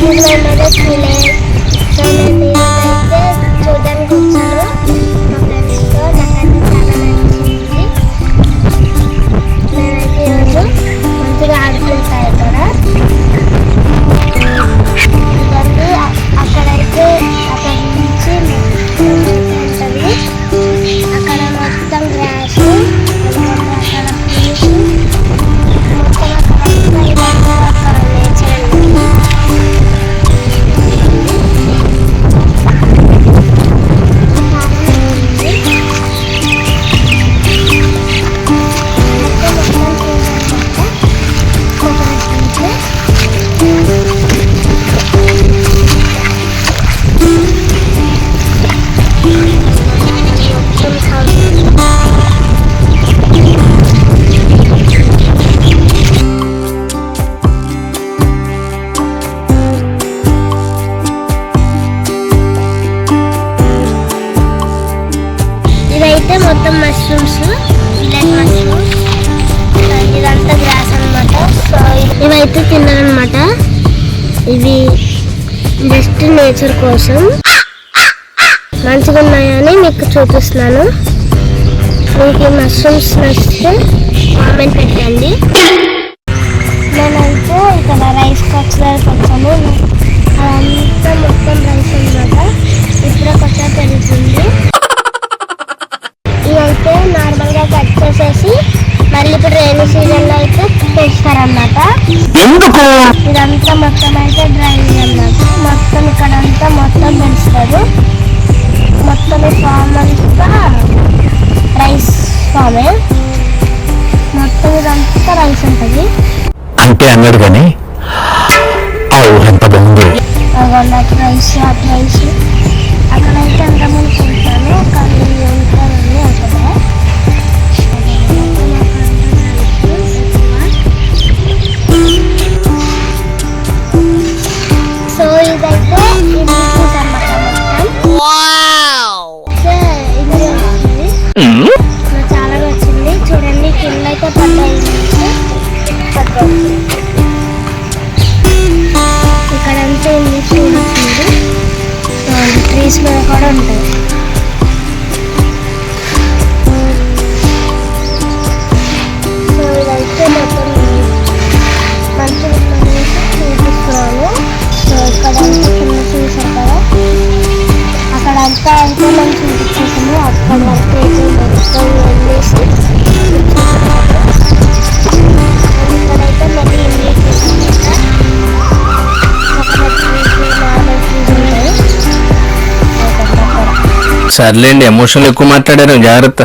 మేమైతే చూడలేదు. సో నేను అయితే చూడడానికి వచ్చాను మా ఫ్రెండ్స్తో. నాకైతే చాలా నచ్చింది. నేనైతే ఈరోజు మంచిగా ఆడుకుంటాను ఇక్కడ. ఇవన్నీ అక్కడైతే అక్కడ నుంచి ఉంటుంది. అక్కడ మొత్తం గ్రాస్, అక్కడ పీస్ మొత్తం అక్కడ నేచర్. ఇదైతే మొత్తం మష్రూమ్స్, విలెట్ మష్రూమ్స్. ఇదంతా గ్రాస్ అనమాట. సో ఇవైతే తిన్నారనమాట. ఇవి జస్ట్ నేచర్ కోసం మంచిగా ఉన్నాయని మీకు చూపిస్తున్నాను. మీకు ఈ మష్రూమ్స్ నచ్చితే కామెంట్ పెట్టండి. నేనైతే ఇక్కడ రైస్ బాక్స్ దగ్గరకు వచ్చాను. అదంతా మొత్తం రైస్ అనమాట. ఇప్పుడే కొత్తగా పెరుగుతుంది. ఇవైతే నార్మల్గా కట్ చేసేసి మళ్ళీ ఇప్పుడు రైనీ సీజన్లో అయితే తెస్తారన్నమాట. ఇదంతా మొత్తం అయితే డ్రైవింగ్ అన్నమాట. మొత్తం ఇక్కడంతా మొత్తం పెంచుతారు. మొత్తం ఈ ఫామ్ అంతా రైస్ ఫామే. మొత్తం ఇదంతా రైస్ ఉంటుంది అంటే అన్నాడు కానీ ఎంత బాగుంది. అటు రైస్ అటు రైస్ అక్కడైతే ఎంతమంది తింటాను కానీ ఉంటారని అక్కడ. సో ఇదైతే ఇది అనమాట మొత్తం. ఇది నాకు చాలా నచ్చింది. చూడండి కింద అయితే పడ్డాయి. ఇక్కడంతా ఉంది చూడొచ్చు. ట్రీస్ మీద కూడా ఉంటాయి. సో ఇదైతే మొత్తం మంచిగా చూపిస్తున్నాను. సో ఇక్కడంతా కింద చూసారు కదా, అక్కడంతా అయితే మనం చూపించేసాము. అక్కడ వరకు అయితే మొత్తం వెళ్ళేసి ఇక్కడైతే మళ్ళీ ఇంగ్లీష్ సర్లేండి, ఎమోషన్లు ఎక్కువ మాట్లాడారు, జాగ్రత్త.